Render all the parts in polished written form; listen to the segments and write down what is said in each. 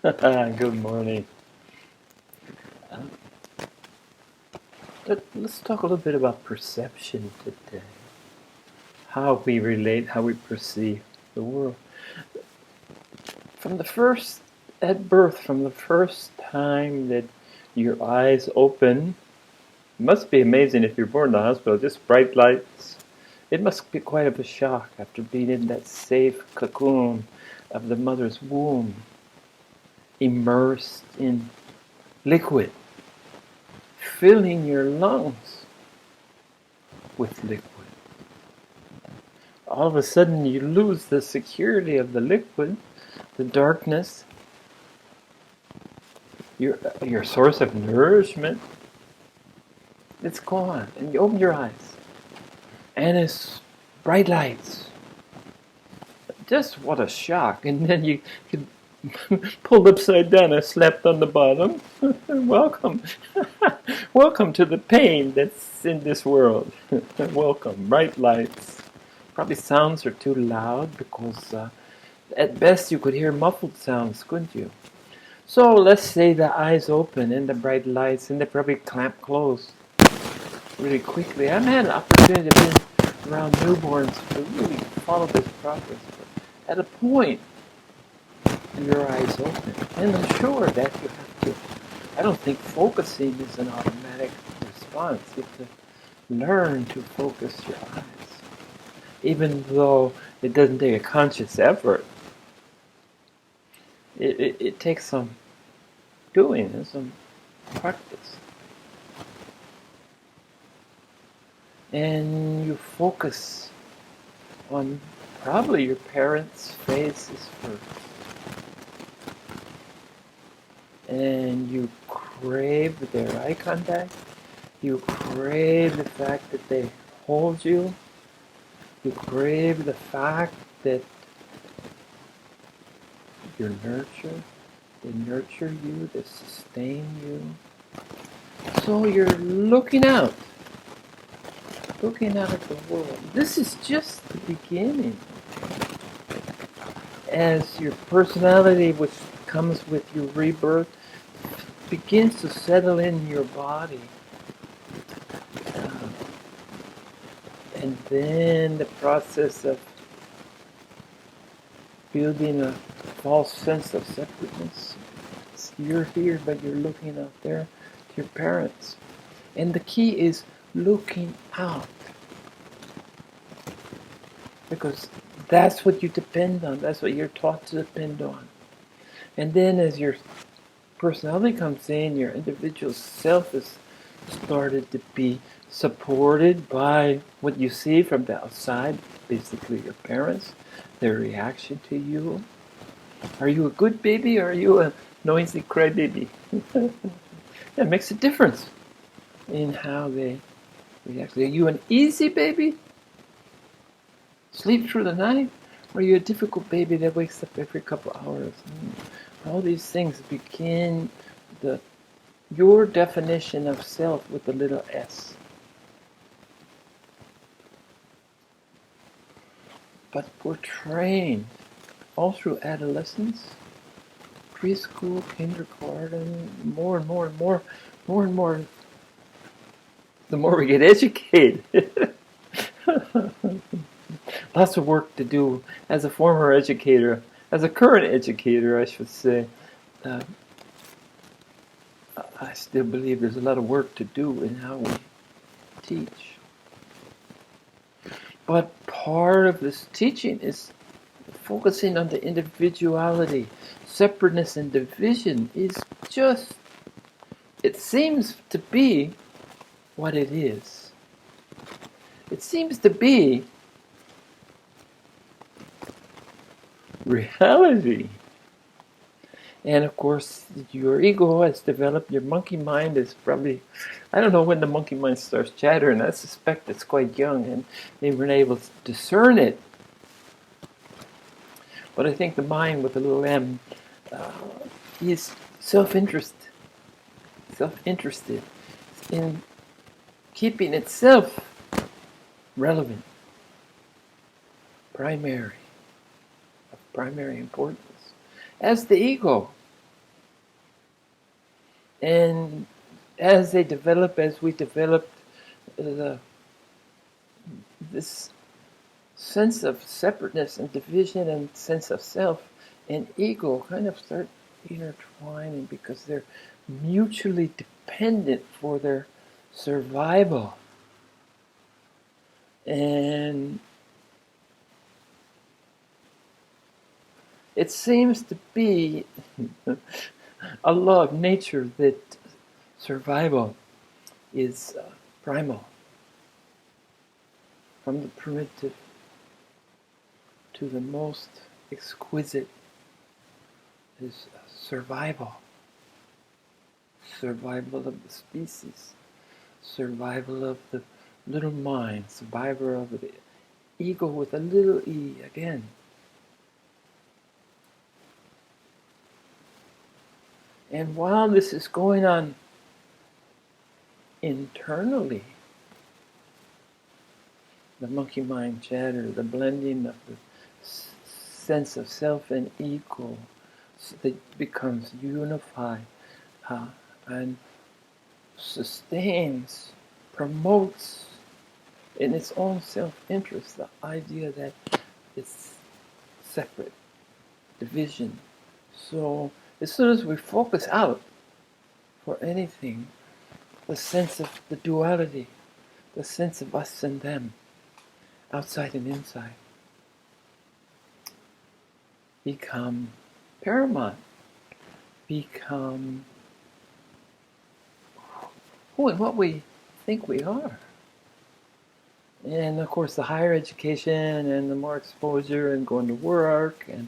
Good morning. Um, let's talk a little bit about perception today. How we relate, how we perceive the world. From the first, at birth, from the first time that your eyes open, it must be amazing if you're born in the hospital, just bright lights. It must be quite of a shock after being in that safe cocoon of the mother's womb, immersed in liquid, filling your lungs with liquid. All of a sudden you lose the security of the liquid, the darkness, your source of nourishment. It's gone, and you open your eyes, and it's bright lights. Just what a shock! And then you pulled upside down and slept on the bottom. Welcome, welcome to the pain that's in this world. Welcome, bright lights. Probably sounds are too loud because at best you could hear muffled sounds, couldn't you? So let's say the eyes open and the bright lights, and they probably clamp closed really quickly. I've had an opportunity to be around newborns to really follow this process. But at a point, your eyes open, and I'm sure that you have to. I don't think focusing is an automatic response. You have to learn to focus your eyes, even though it doesn't take a conscious effort. It takes some doing and some practice. And you focus on probably your parents' faces first. And you crave their eye contact. You crave the fact that they hold you. You crave the fact that you nurture. They nurture you, they sustain you. So you're looking out at the world. This is just the beginning. As your personality, which comes with your rebirth, begins to settle in your body. And then the process of building a false sense of separateness. You're here, but you're looking out there to your parents. And the key is looking out. Because that's what you depend on. That's what you're taught to depend on. And then as your personality comes in, your individual self is started to be supported by what you see from the outside, basically your parents, their reaction to you. Are you a good baby or are you a noisy crybaby? That makes a difference in how they react. Are you an easy baby? Sleep through the night? Or are you a difficult baby that wakes up every couple hours? All these things begin your definition of self with a little s. But we're trained all through adolescence, preschool, kindergarten, more and more, the more we get educated. Lots of work to do as a former educator, as a current educator, I should say. I still believe there's a lot of work to do in how we teach. But part of this teaching is focusing on the individuality. Separateness and division is just, it seems to be what it is. It seems to be reality. And of course, your ego has developed, your monkey mind is probably, I don't know when the monkey mind starts chattering. I suspect it's quite young and they weren't able to discern it. But I think the mind with a little m is self-interested in keeping itself relevant, primary, of primary importance, as the ego. And as they develop, as we develop, this sense of separateness and division and sense of self and ego kind of start intertwining because they're mutually dependent for their survival. And it seems to be a law of nature that survival is primal. From the primitive to the most exquisite is survival. Survival of the species. Survival of the little mind. Survival of the ego with a little e again. And while this is going on internally, the monkey mind chatter, the blending of the sense of self and ego that becomes unified and sustains, promotes in its own self-interest the idea that it's separate, division. So as soon as we focus out for anything, the sense of the duality, the sense of us and them, outside and inside, become paramount, become who and what we think we are. And of course the higher education and the more exposure and going to work and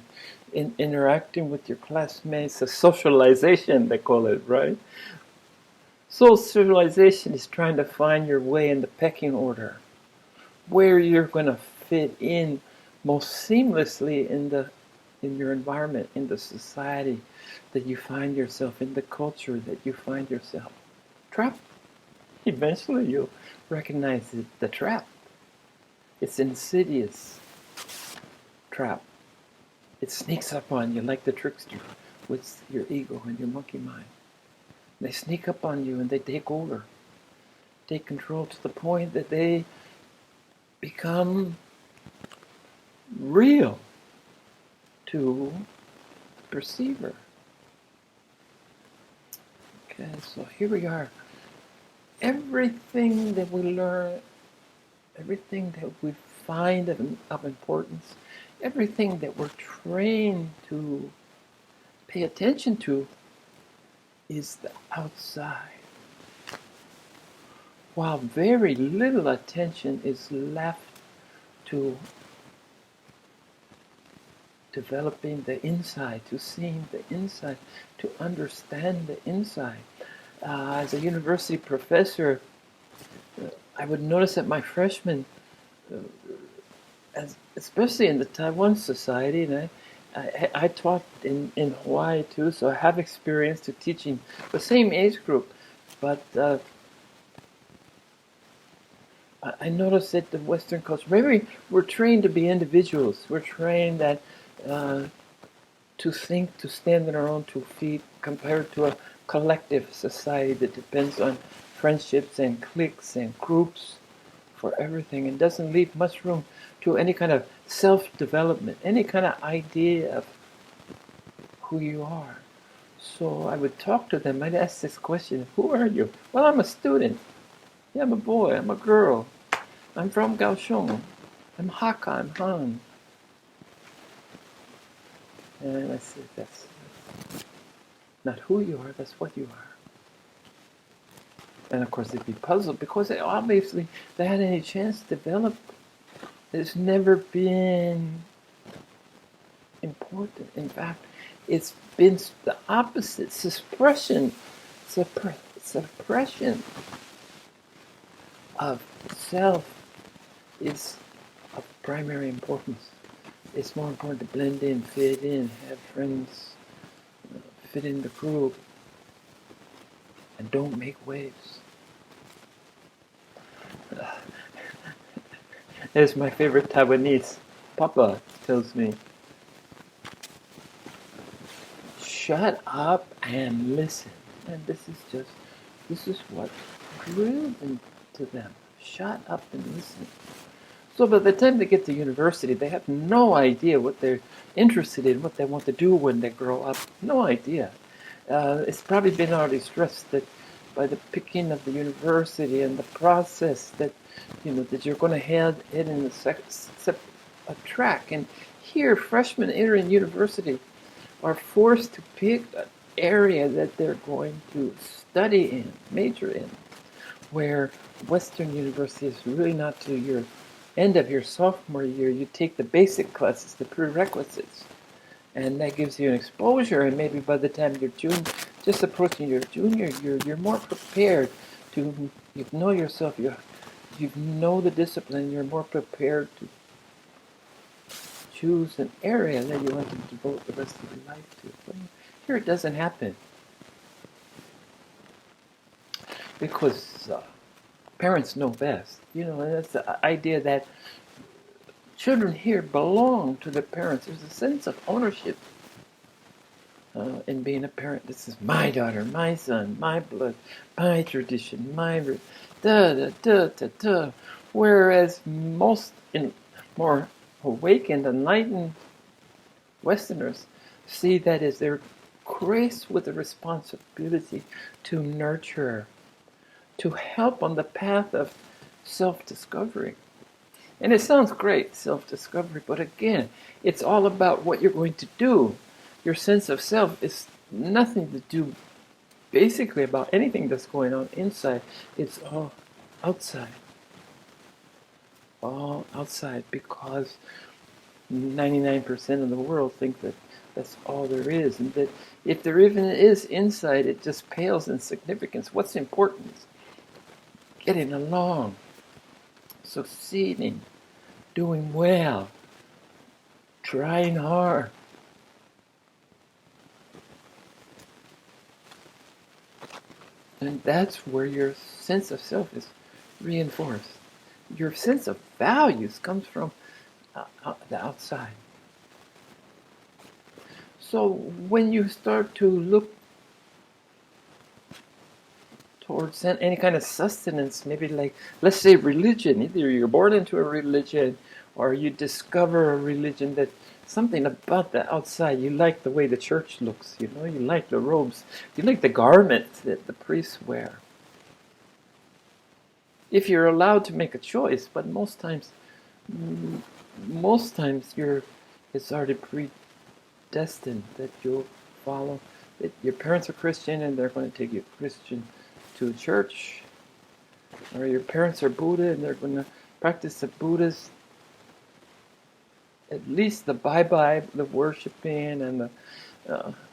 interacting with your classmates, the socialization they call it, right? Socialization is trying to find your way in the pecking order, where you're going to fit in most seamlessly in your environment, in the society that you find yourself, in the culture that you find yourself trapped. Eventually you'll recognize the trap. It's insidious trap. It sneaks up on you like the trickster with your ego and your monkey mind. They sneak up on you and they take over, take control to the point that they become real to the perceiver. Okay, so here we are. Everything that we learn, everything that we find of importance, everything that we're trained to pay attention to is the outside. While very little attention is left to developing the inside, to seeing the inside, to understand the inside. As a university professor, I would notice that my freshmen, especially in the Taiwan Society, and I taught in Hawaii too, so I have experience to teaching the same age group, but I noticed that the Western culture, maybe we're trained to be individuals. We're trained that to think, to stand on our own 2 feet, compared to a collective society that depends on friendships and cliques and groups for everything and doesn't leave much room to any kind of self-development, any kind of idea of who you are. So I would talk to them. I'd ask this question, who are you? Well, I'm a student. Yeah, I'm a boy. I'm a girl. I'm from Kaohsiung. I'm Hakka. I'm Han. And I said, that's not who you are, that's what you are. And of course they'd be puzzled because they obviously they had any chance to develop. It's never been important. In fact, it's been the opposite. Suppression of self is of primary importance. It's more important to blend in, fit in, have friends, fit in the group, and don't make waves. There's my favorite Taiwanese. Papa tells me, shut up and listen. And this is what drilled into them. Shut up and listen. So by the time they get to university, they have no idea what they're interested in, what they want to do when they grow up. No idea. It's probably been already stressed that by the picking of the university and the process that that you're going to head in a track. And here, freshmen entering university are forced to pick an area that they're going to study in, major in, where Western University is really not to your end of your sophomore year. You take the basic classes, the prerequisites, and that gives you an exposure. And maybe by the time you're just approaching your junior year, you're more prepared to you know yourself. You know the discipline. You're more prepared to choose an area that you want to devote the rest of your life to. But here it doesn't happen because parents know best. And that's the idea that children here belong to their parents. There's a sense of ownership in being a parent. This is my daughter, my son, my blood, my tradition, my da da da da da. Whereas most more awakened, enlightened Westerners see that as they're graced with the responsibility to nurture, to help on the path of self-discovery. And it sounds great, self-discovery, but again, it's all about what you're going to do. Your sense of self is nothing to do basically about anything that's going on inside. It's all outside. All outside, because 99% of the world think that that's all there is, and that if there even is inside, it just pales in significance. What's important is getting along, succeeding, doing well, trying hard. And that's where your sense of self is reinforced. Your sense of values comes from the outside. So when you start to look towards any kind of sustenance, maybe like, let's say religion, either you're born into a religion or you discover a religion that something about the outside, you like the way the church looks, you like the robes, you like the garments that the priests wear. If you're allowed to make a choice, but most times it's already predestined that you'll follow. That your parents are Christian and they're going to take you Christian to church, or your parents are Buddha and they're going to practice the Buddhist, at least the bye-bye, the worshiping and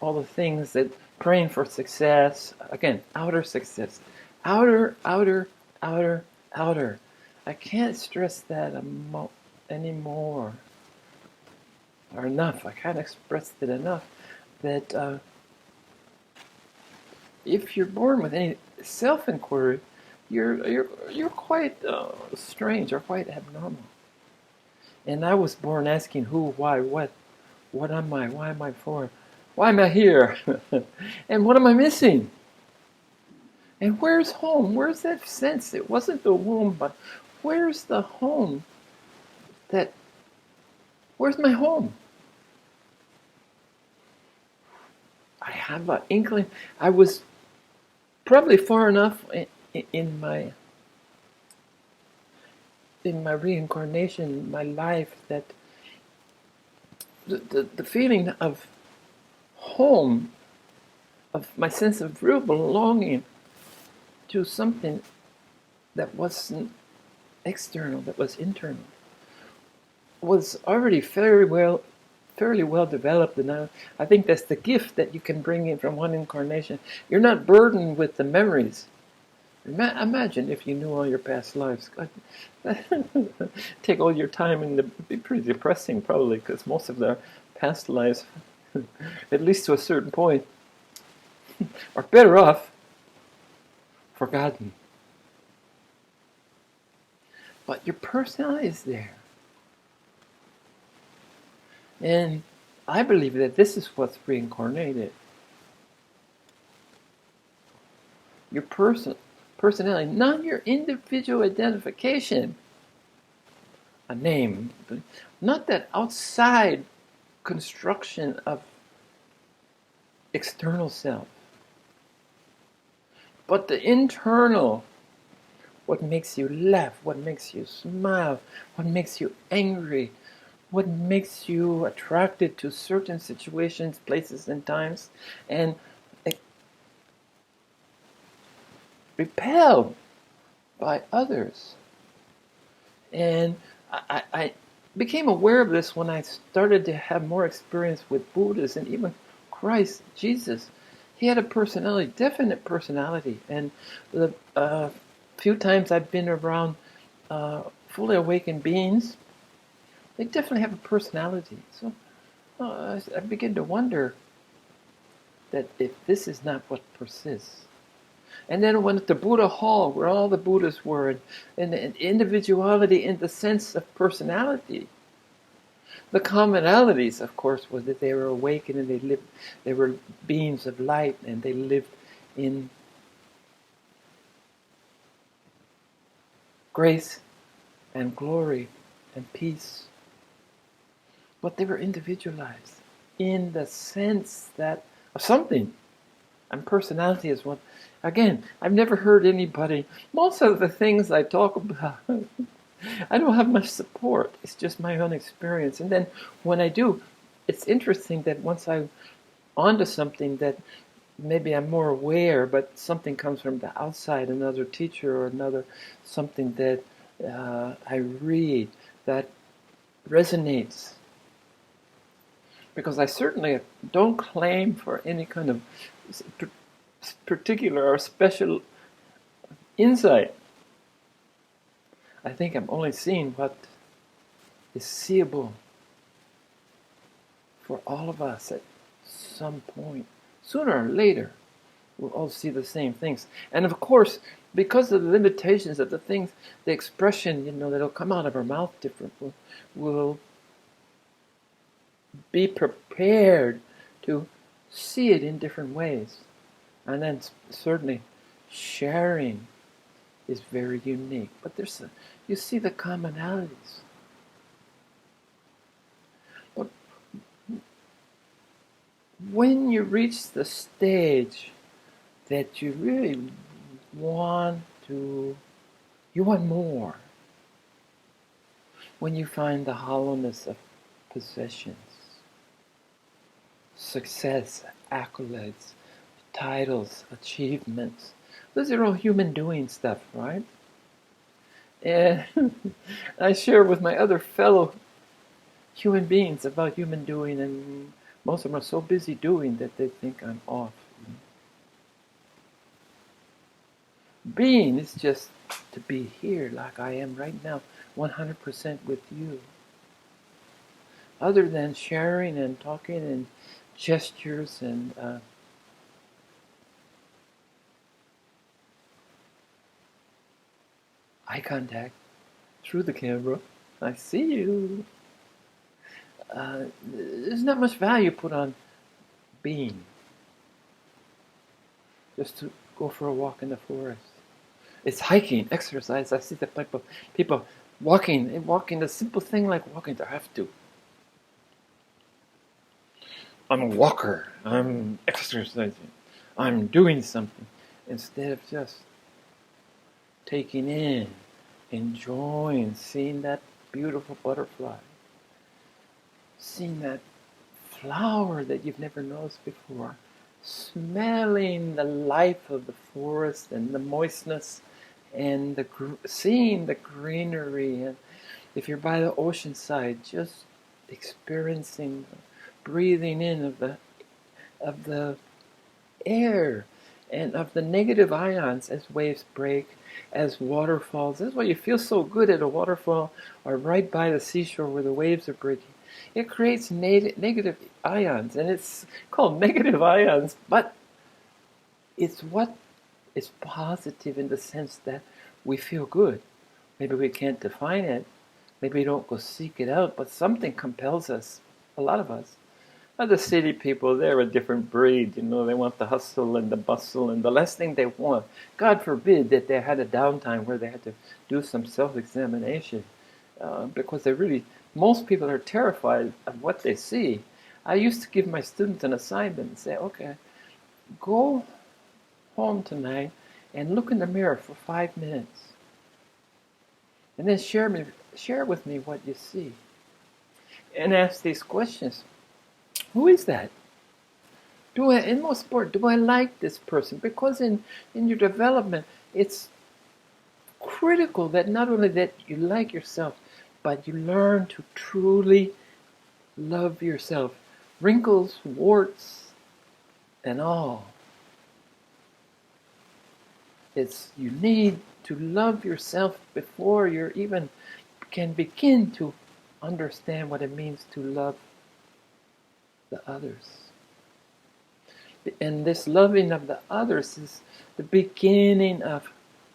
all the things that praying for success. Again, outer success. Outer. I can't stress that anymore. Or enough. I can't express it enough. That if you're born with any self-inquiry, you're quite strange or quite abnormal. And I was born asking who, why, what am I, why am I for, why am I here, and what am I missing? And where's home? Where's that sense? It wasn't the womb, but where's the home? Where's my home? I have an inkling. I was probably far enough in my reincarnation, my life, that the feeling of home, of my sense of real belonging to something that wasn't external, that was internal, was already fairly well developed. And I think that's the gift that you can bring in from one incarnation. You're not burdened with the memories. Imagine if you knew all your past lives. Take all your time, and it'd be pretty depressing probably, because most of their past lives, at least to a certain point, are better off forgotten. But your personality is there. And I believe that this is what's reincarnated. your personality, not your individual identification, a name, not that outside construction of external self, but the internal, what makes you laugh, what makes you smile, what makes you angry, what makes you attracted to certain situations, places, and times, and repelled by others. And I became aware of this when I started to have more experience with Buddhas and even Christ, Jesus. He had a personality, definite personality. And the few times I've been around fully awakened beings, they definitely have a personality. So I begin to wonder that if this is not what persists. And then I went to Buddha Hall, where all the Buddhas were, and individuality in the sense of personality. The commonalities, of course, was that they were awakened and they were beings of light, and they lived in grace and glory and peace. But they were individualized in the sense that of something. And personality is one. Again, I've never heard anybody, most of the things I talk about, I don't have much support. It's just my own experience. And then when I do, it's interesting that once I'm onto something that maybe I'm more aware, but something comes from the outside, another teacher or another, something that I read that resonates. Because I certainly don't claim for any kind of particular or special insight. I think I'm only seeing what is seeable for all of us at some point. Sooner or later, we'll all see the same things. And of course, because of the limitations of the things, the expression, that'll come out of our mouth different, we'll be prepared to see it in different ways. And then certainly sharing is very unique. But you see the commonalities. But when you reach the stage that you really want more, when you find the hollowness of possessions, success, accolades, titles, achievements. Those are all human doing stuff, right? And I share with my other fellow human beings about human doing, and most of them are so busy doing that they think I'm off. Being is just to be here like I am right now, 100% with you. Other than sharing and talking and gestures and eye contact through the camera. I see you. There's not much value put on being. Just to go for a walk in the forest. It's hiking, exercise. I see the people walking, a simple thing like walking, they have to. I'm a walker. I'm exercising. I'm doing something. Instead of just taking in, enjoying, seeing that beautiful butterfly, seeing that flower that you've never noticed before, smelling the life of the forest and the moistness, and seeing the greenery, and if you're by the ocean side, just experiencing, breathing in of the air and of the negative ions as waves break, as waterfalls. That's why you feel so good at a waterfall or right by the seashore where the waves are breaking. It creates negative ions, and it's called negative ions, but it's what is positive in the sense that we feel good. Maybe we can't define it, maybe we don't go seek it out, but something compels us, a lot of us. The city people, they're a different breed. You know, they want the hustle and the bustle, and the last thing they want, God forbid, that they had a downtime where they had to do some self-examination, because most people are terrified of what they see. I used to give my students an assignment and say, okay, go home tonight and look in the mirror for 5 minutes, and then share with me what you see, and ask these questions. Who is that? And most important, do I like this person? Because in your development, it's critical that not only that you like yourself, but you learn to truly love yourself. Wrinkles, warts, and all. You need to love yourself before you even can begin to understand what it means to love the others. And this loving of the others is the beginning of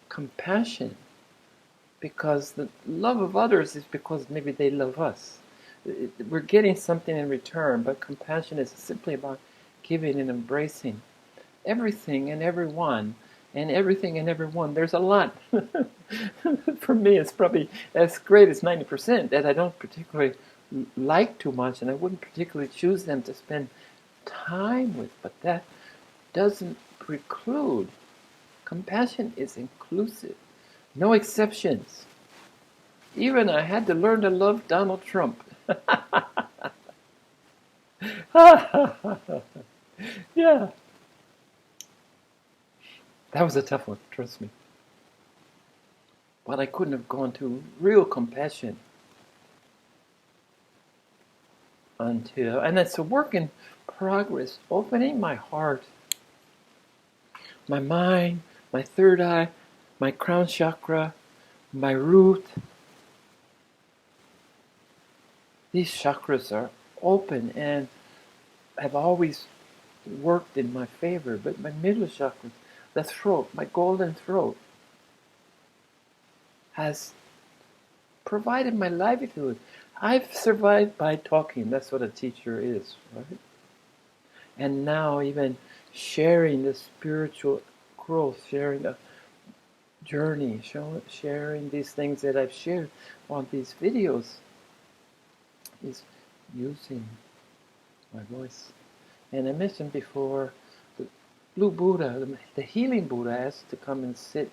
compassion, because the love of others is because maybe they love us. We're getting something in return, but compassion is simply about giving and embracing everything and everyone, and everything and everyone. There's a lot. For me, it's probably as great as 90% that I don't particularly like too much, and I wouldn't particularly choose them to spend time with, but that doesn't preclude. Compassion is inclusive, no exceptions. Even I had to learn to love Donald Trump. Yeah, that was a tough one, trust me. But I couldn't have gone to real compassion until, and it's a work in progress, opening my heart, my mind, my third eye, my crown chakra, my root. These chakras are open and have always worked in my favor, but my middle chakra, the throat, my golden throat, has provided my livelihood. I've survived by talking. That's what a teacher is, right? And now even sharing the spiritual growth, sharing the journey, sharing these things that I've shared on these videos is using my voice. And I mentioned before, the blue Buddha, the healing Buddha, has to come and sit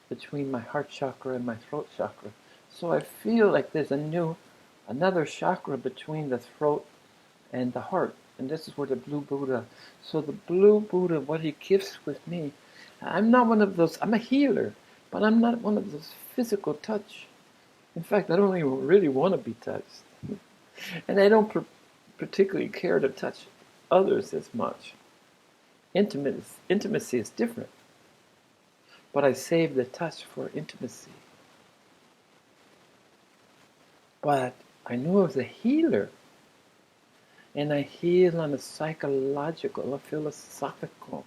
between my heart chakra and my throat chakra. So I feel like there's another chakra between the throat and the heart. And this is where the blue Buddha. So the blue Buddha, what he gives with me, I'm not one of those, I'm a healer, but I'm not one of those physical touch. In fact, I don't even really want to be touched. And I don't particularly care to touch others as much. Intimacy is different. But I save the touch for intimacy. But I know of the healer, and I heal on a psychological, a philosophical,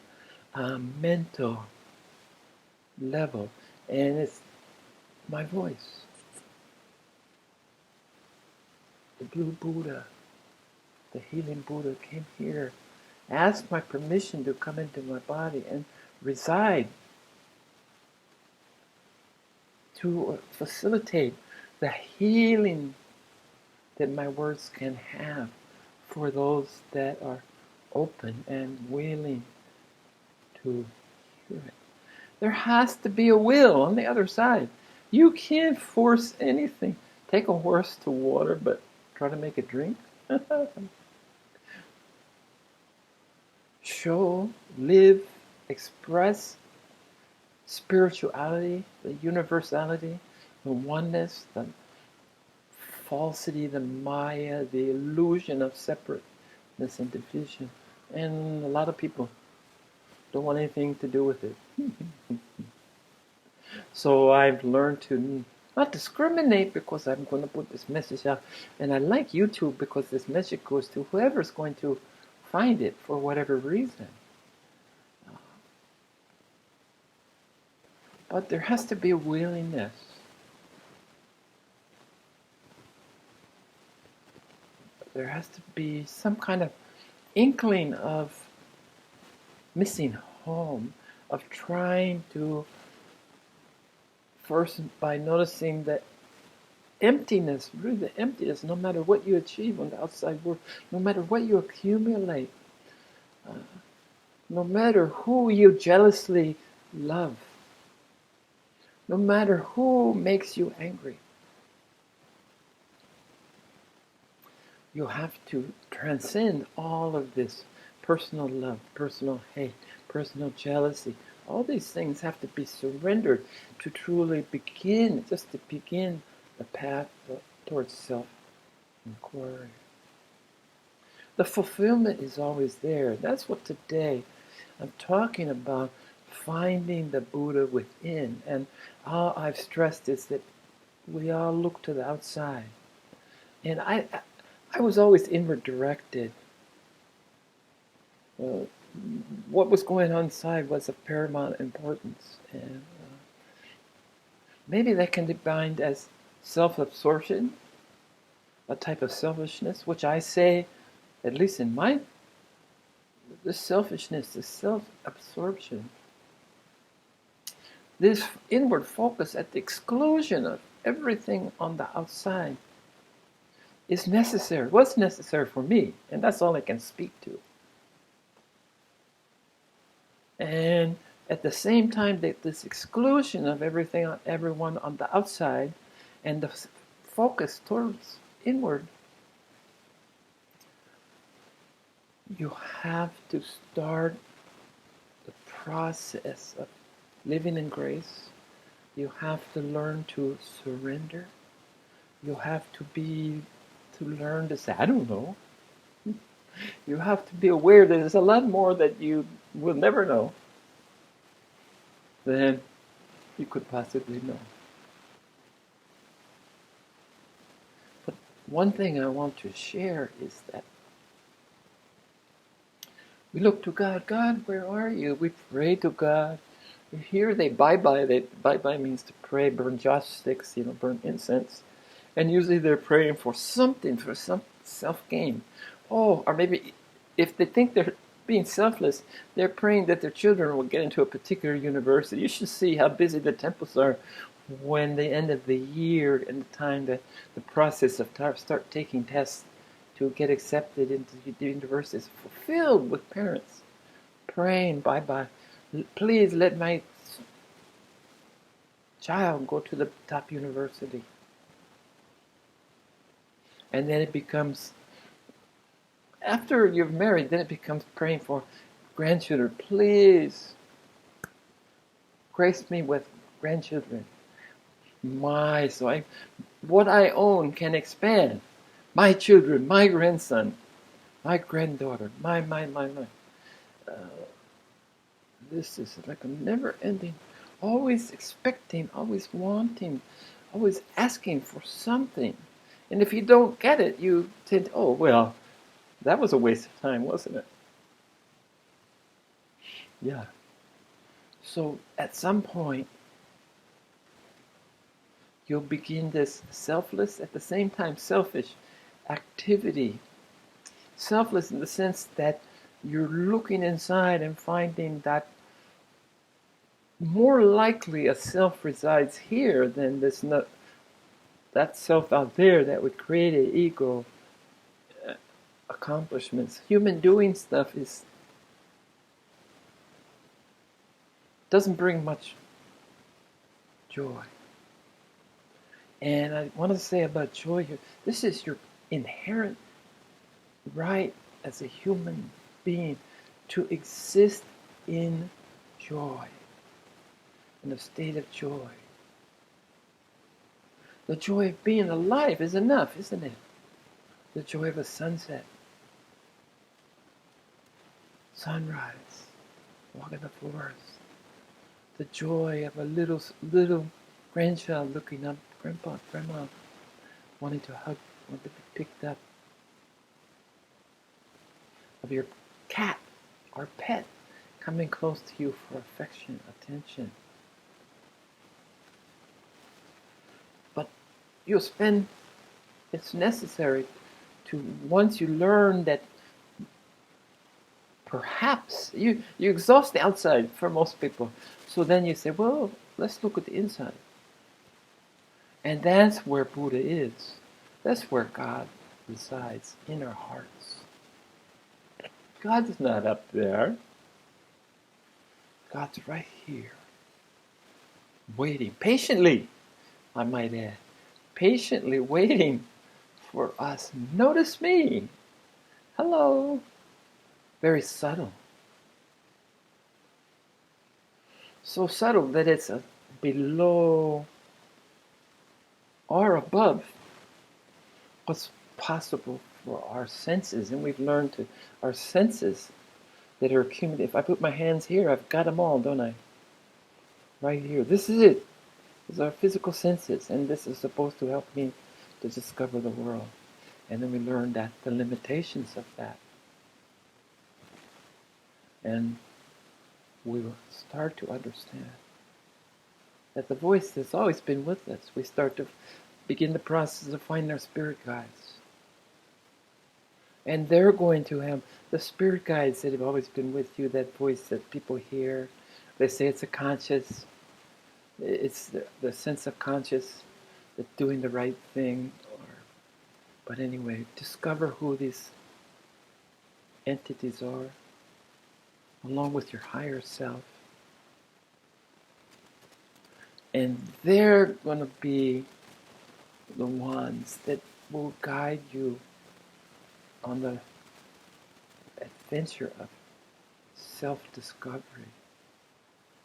mental level, and it's my voice. The blue Buddha, the healing Buddha, came here, asked my permission to come into my body and reside, to facilitate the healing that my words can have for those that are open and willing to hear it. There has to be a will on the other side. You can't force anything. Take a horse to water, but try to make it drink. Show, live, express spirituality, the universality, the oneness, the falsity, the Maya, the illusion of separateness and division. And a lot of people don't want anything to do with it. So I've learned to not discriminate, because I'm going to put this message out. And I like YouTube because this message goes to whoever's going to find it for whatever reason. But there has to be a willingness. There has to be some kind of inkling of missing home, of trying to, first by noticing that emptiness, really the emptiness, no matter what you achieve on the outside world, no matter what you accumulate, no matter who you jealously love, no matter who makes you angry, you have to transcend all of this personal love, personal hate, personal jealousy. All these things have to be surrendered to truly begin, just to begin the path towards self-inquiry. The fulfillment is always there. That's what today I'm talking about, finding the Buddha within. And all I've stressed is that we all look to the outside. And I was always inward directed. What was going on inside was of paramount importance. And maybe that can be defined as self-absorption, a type of selfishness, which I say, at least in my, this selfishness, this self-absorption, this inward focus at the exclusion of everything on the outside is necessary. What's necessary for me? And that's all I can speak to. And at the same time, that this exclusion of everything on everyone on the outside and the focus towards inward, you have to start the process of living in grace. You have to learn to surrender. You have to learn to say, I don't know. You have to be aware that there's a lot more that you will never know than you could possibly know. But one thing I want to share is that we look to God. God, where are you? We pray to God. Here they bye-bye. Bye-bye means to pray, burn joss sticks, burn incense. And usually they're praying for something, for some self-gain. Oh, or maybe if they think they're being selfless, they're praying that their children will get into a particular university. You should see how busy the temples are when the end of the year and the time that the process of start taking tests to get accepted into the university is fulfilled with parents praying, bye-bye. Please let my child go to the top university. And then it becomes, after you're married, then it becomes praying for grandchildren. Please grace me with grandchildren. What I own can expand. My children, my grandson, my granddaughter, my. This is like a never-ending, always expecting, always wanting, always asking for something. And if you don't get it, you tend, oh, well, that was a waste of time, wasn't it? Yeah. So at some point, you'll begin this selfless, at the same time selfish activity. Selfless in the sense that you're looking inside and finding that more likely a self resides here than that self out there that would create an ego accomplishments. Human doing stuff doesn't bring much joy. And I want to say about joy here, this is your inherent right as a human being to exist in joy, in a state of joy. The joy of being alive is enough, isn't it? The joy of a sunset, sunrise, walk in the forest, the joy of a little grandchild looking up, grandpa, grandma, wanting to hug, wanting to be picked up, of your cat or pet coming close to you for affection, attention. But it's necessary to, once you learn that perhaps you exhaust the outside for most people. So then you say, well, let's look at the inside. And that's where Buddha is. That's where God resides, in our hearts. God's not up there. God's right here, waiting, patiently, I might add, patiently waiting for us. Notice me. Hello. Very subtle. So subtle that it's below or above what's possible for our senses. And we've learned to, our senses that are accumulated. If I put my hands here, I've got them all, don't I? Right here. This is it. These are physical senses. And this is supposed to help me to discover the world. And then we learn that the limitations of that. And we will start to understand that the voice has always been with us. We start to begin the process of finding our spirit guides. And they're going to have the spirit guides that have always been with you, that voice that people hear. They say it's a conscious, it's the sense of conscious, that doing the right thing. But anyway, discover who these entities are, along with your higher self. And they're going to be the ones that will guide you on the adventure of self-discovery.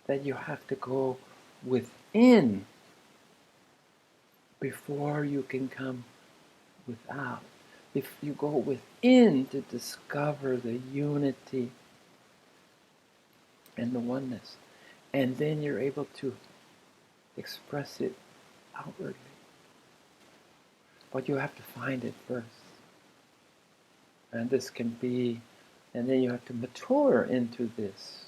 That you have to go within before you can come without. If you go within to discover the unity and the oneness, and then you're able to express it outwardly. But you have to find it first. And this can be, and then you have to mature into this.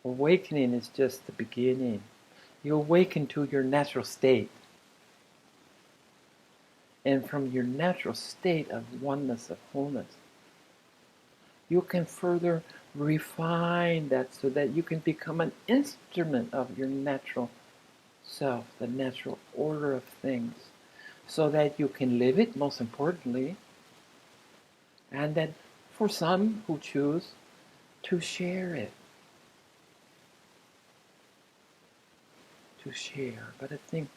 Awakening is just the beginning. You awaken to your natural state. And from your natural state of oneness, of wholeness, you can further refine that so that you can become an instrument of your natural self, the natural order of things, so that you can live it, most importantly, and that for some who choose to share it. To share. But I think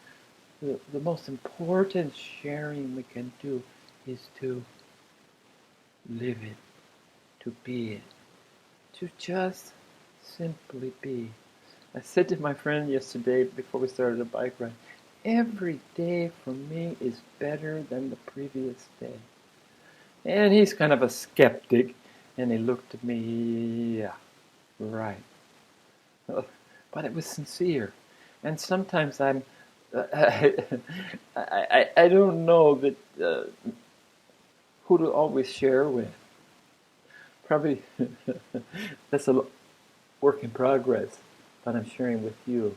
the most important sharing we can do is to live it, to be it, to just simply be. I said to my friend yesterday before we started the bike ride, every day for me is better than the previous day. And he's kind of a skeptic, and he looked at me, yeah, right. But it was sincere. And sometimes I don't know that who to always share with. Probably that's a work in progress, but I'm sharing with you.